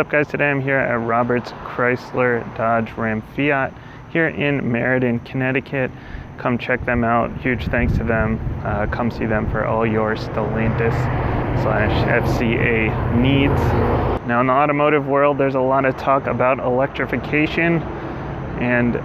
up, guys? Today I'm here at Robert's Chrysler Dodge Ram Fiat here in Meriden, Connecticut. Come check them out. Huge thanks to them. Come see them for all your Stellantis/FCA needs. Now, in the automotive world, there's a lot of talk about electrification, and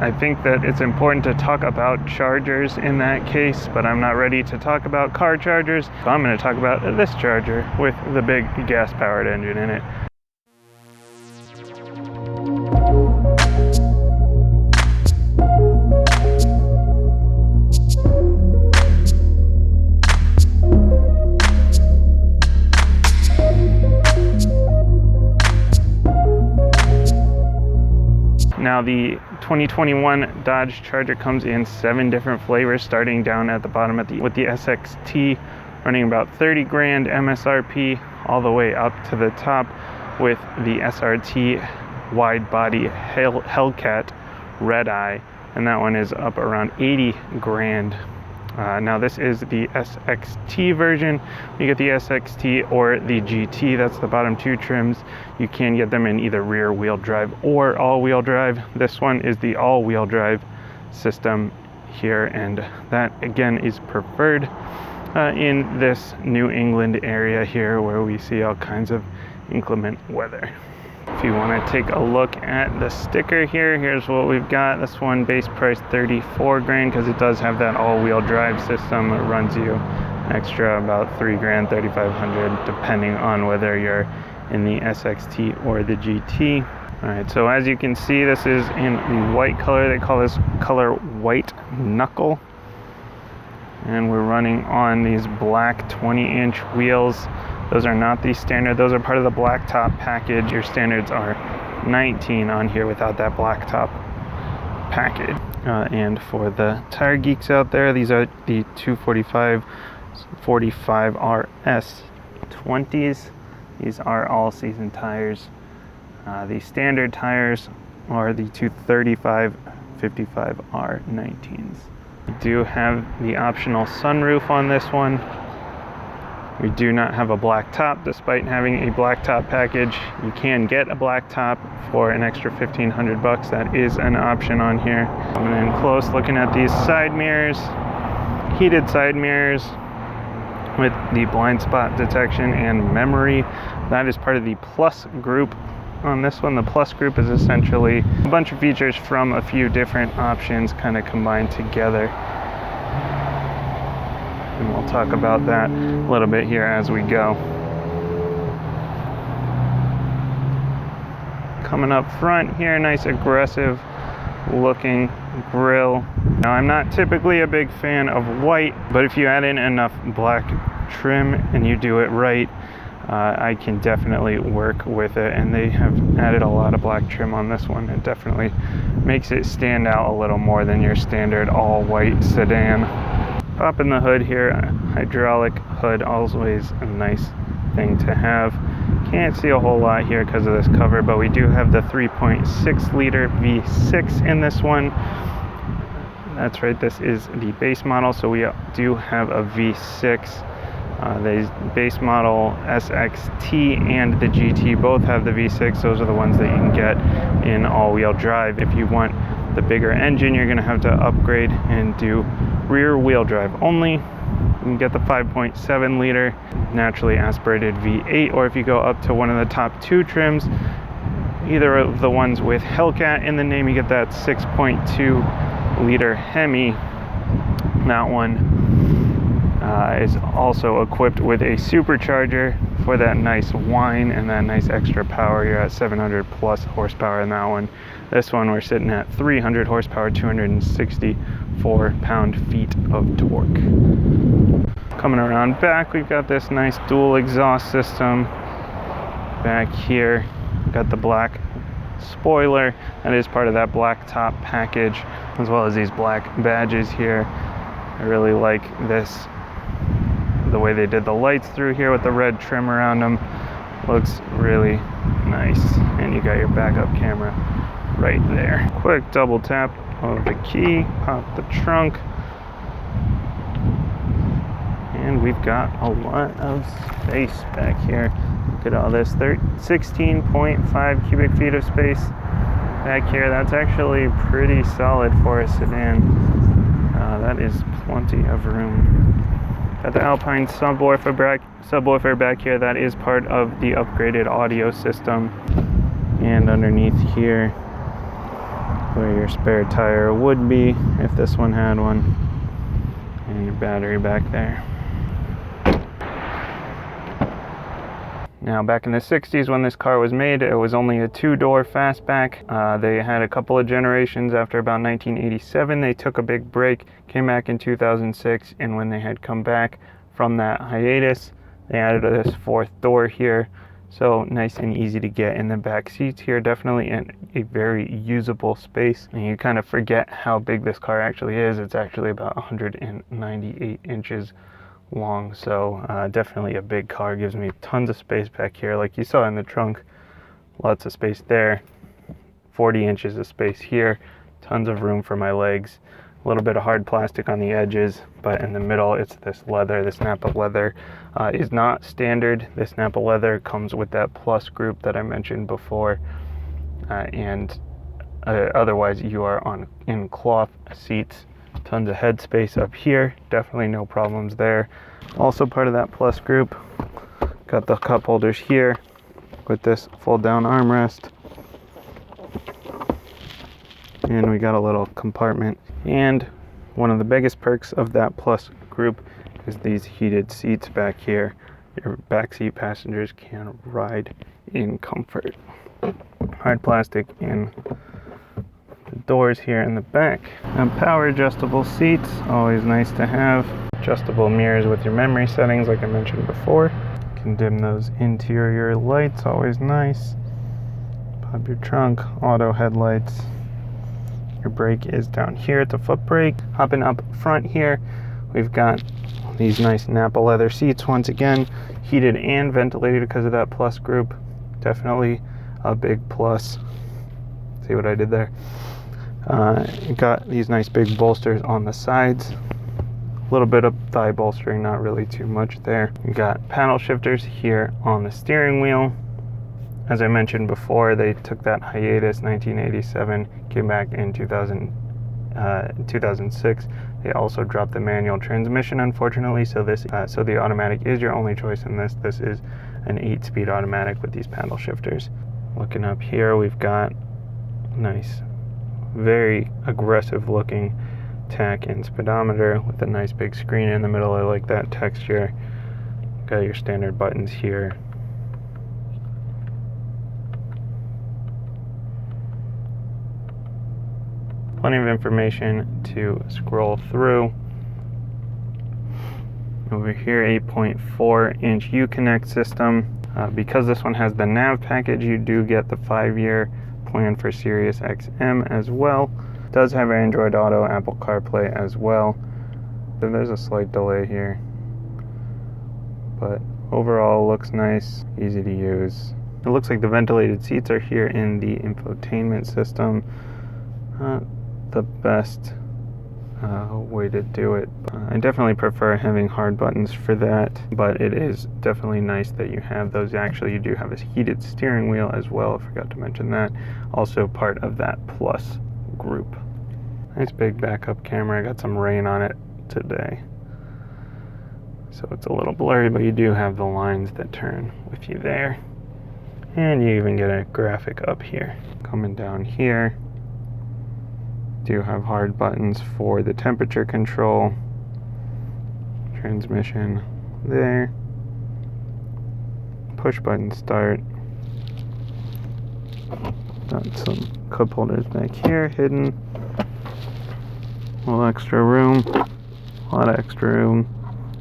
I think that it's important to talk about chargers in that case, but I'm not ready to talk about car chargers, so I'm going to talk about this charger with the big gas-powered engine in it. Now, the 2021 Dodge Charger comes in 7 different flavors, starting down at the bottom with the SXT running about 30 grand MSRP, all the way up to the top with the SRT wide body Hellcat Red Eye, and that one is up around 80 grand. Now, this is the SXT version. You get the SXT or the GT. That's the bottom 2 trims. You can get them in either rear wheel drive or all-wheel drive. This one is the all-wheel drive system here, and that again is preferred in this New England area here, where we see all kinds of inclement weather. If you want to take a look at the sticker here, here's what we've got. This one base price 34 grand because it does have that all-wheel drive system. It runs you extra about 3 grand, 3,500, depending on whether you're in the SXT or the GT. All right, so as you can see, this is in the white color. They call this color white knuckle. And we're running on these black 20-inch wheels. Those are not the standard. Those are part of the blacktop package. Your standards are 19 on here without that blacktop package. And for the tire geeks out there, these are the 245 45 RS 20s. These are all-season tires. The standard tires are the 235 55 R19s. We do have the optional sunroof on this one. We do not have a black top, despite having a black top package. You can get a black top for an extra 1,500 bucks. That is an option on here. Coming in close, looking at these side mirrors, heated side mirrors with the blind spot detection and memory. That is part of the Plus group on this one. The Plus group is essentially a bunch of features from a few different options kind of combined together. And we'll talk about that a little bit here as we go. Coming up front here, nice aggressive looking grille. Now, I'm not typically a big fan of white, but if you add in enough black trim and you do it right, I can definitely work with it. And they have added a lot of black trim on this one. It definitely makes it stand out a little more than your standard all white sedan. Popping the hood here, hydraulic hood, always a nice thing to have. Can't see a whole lot here because of this cover, but we do have the 3.6 liter V6 in this one. That's right, this is the base model, so we do have a V6. The base model SXT and the GT both have the V6. Those are the ones that you can get in all-wheel drive. If you want the bigger engine, you're going to have to upgrade and do rear wheel drive only. You can get the 5.7 liter naturally aspirated V8, or if you go up to one of the top 2 trims, either of the ones with Hellcat in the name, you get that 6.2 liter Hemi. That one is also equipped with a supercharger for that nice whine and that nice extra power. You're at 700 plus horsepower in that one. This one, we're sitting at 300 horsepower, 264 pound-feet of torque. Coming around back, we've got this nice dual exhaust system. Back here, got the black spoiler. That is part of that black top package, as well as these black badges here. I really like this. The way they did the lights through here with the red trim around them looks really nice. And you got your backup camera right there. Quick double tap of the key, pop the trunk, and we've got a lot of space back here. Look at all this, 16.5 cubic feet of space back here. That's actually pretty solid for a sedan. That is plenty of room. Got the Alpine subwoofer back here. That is part of the upgraded audio system. And underneath here, where your spare tire would be if this one had one, and your battery back there. Now, back in the 60s when this car was made, it was only a 2-door fastback. They had a couple of generations. After about 1987, they took a big break, came back in 2006, and when they had come back from that hiatus, they added this 4th door here. So nice and easy to get in the back seats here. Definitely in a very usable space. And you kind of forget how big this car actually is. It's actually about 198 inches long, so definitely a big car. Gives me tons of space back here, like you saw in the trunk. Lots of space there, 40 inches of space here, tons of room for my legs. A little bit of hard plastic on the edges, but in the middle it's this leather. This Napa leather is not standard. This Napa leather comes with that plus group that I mentioned before, and otherwise you are in cloth seats. Tons of headspace up here, definitely no problems there. Also part of that plus group, got the cup holders here with this fold down armrest, and we got a little compartment. And one of the biggest perks of that plus group is these heated seats back here. Your backseat passengers can ride in comfort. Hard plastic in doors here in the back. And power adjustable seats, always nice to have. Adjustable mirrors with your memory settings like I mentioned before. You can dim those interior lights, always nice. Pop your trunk, auto headlights. Your brake is down here at the foot brake. Hopping up front here, we've got these nice Napa leather seats, once again heated and ventilated because of that plus group. Definitely a big plus. See what I did there? Got these nice big bolsters on the sides. A little bit of thigh bolstering, not really too much there. We got paddle shifters here on the steering wheel. As I mentioned before, they took that hiatus, 1987, came back in 2006. They also dropped the manual transmission, unfortunately, so the automatic is your only choice in this. This is an 8-speed automatic with these paddle shifters. Looking up here, we've got nice, very aggressive looking tach and speedometer with a nice big screen in the middle. I like that texture. Got your standard buttons here. Plenty of information to scroll through. Over here, 8.4-inch Uconnect system. Because this one has the nav package, you do get the 5-year plan for Sirius XM as well. It does have Android Auto, Apple CarPlay as well. So there's a slight delay here, but overall looks nice, easy to use. It looks like the ventilated seats are here in the infotainment system. The best way to do it. I definitely prefer having hard buttons for that, but it is definitely nice that you have those. Actually, you do have a heated steering wheel as well. I forgot to mention that. Also part of that plus group. Nice big backup camera. I got some rain on it today, so it's a little blurry, but you do have the lines that turn with you there. And you even get a graphic up here. Coming down here, do have hard buttons for the temperature control, transmission there, push button start. Got some cup holders back here hidden. A little extra room, a lot of extra room.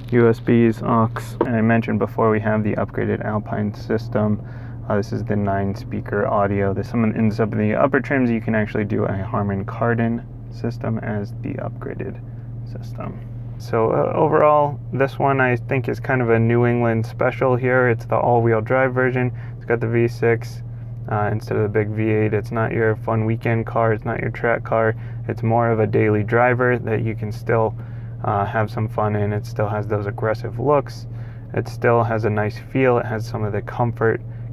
USBs, aux. And I mentioned before, we have the upgraded Alpine system. This is the 9-speaker audio. In some of the upper trims, you can actually do a Harman Kardon system as the upgraded system. So overall, this one I think is kind of a New England special here. It's the all-wheel drive version. It's got the V6 instead of the big V8. It's not your fun weekend car. It's not your track car. It's more of a daily driver that you can still have some fun in. It still has those aggressive looks, It still has a nice feel. It has some of the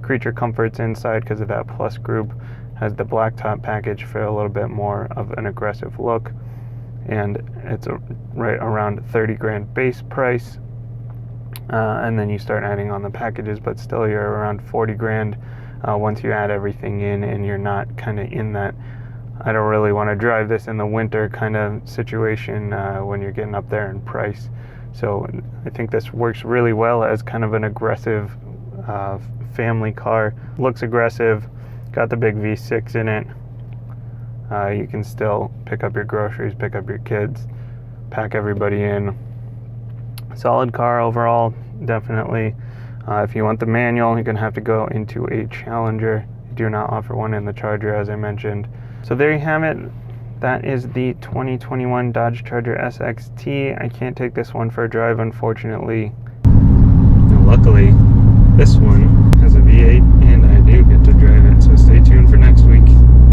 creature comforts inside because of that Plus group. Has the blacktop package for a little bit more of an aggressive look, and it's right around 30 grand base price, and then you start adding on the packages, but still you're around 40 grand once you add everything in, and you're not kind of in that I don't really want to drive this in the winter kind of situation when you're getting up there in price. So I think this works really well as kind of an aggressive family car. Looks aggressive, got the big V6 in it. You can still pick up your groceries, pick up your kids, pack everybody in. Solid car overall, definitely. If you want the manual, you're going to have to go into a Challenger. You do not offer one in the Charger, as I mentioned. So there you have it. That is the 2021 Dodge Charger SXT. I can't take this one for a drive, unfortunately. Now, luckily, this one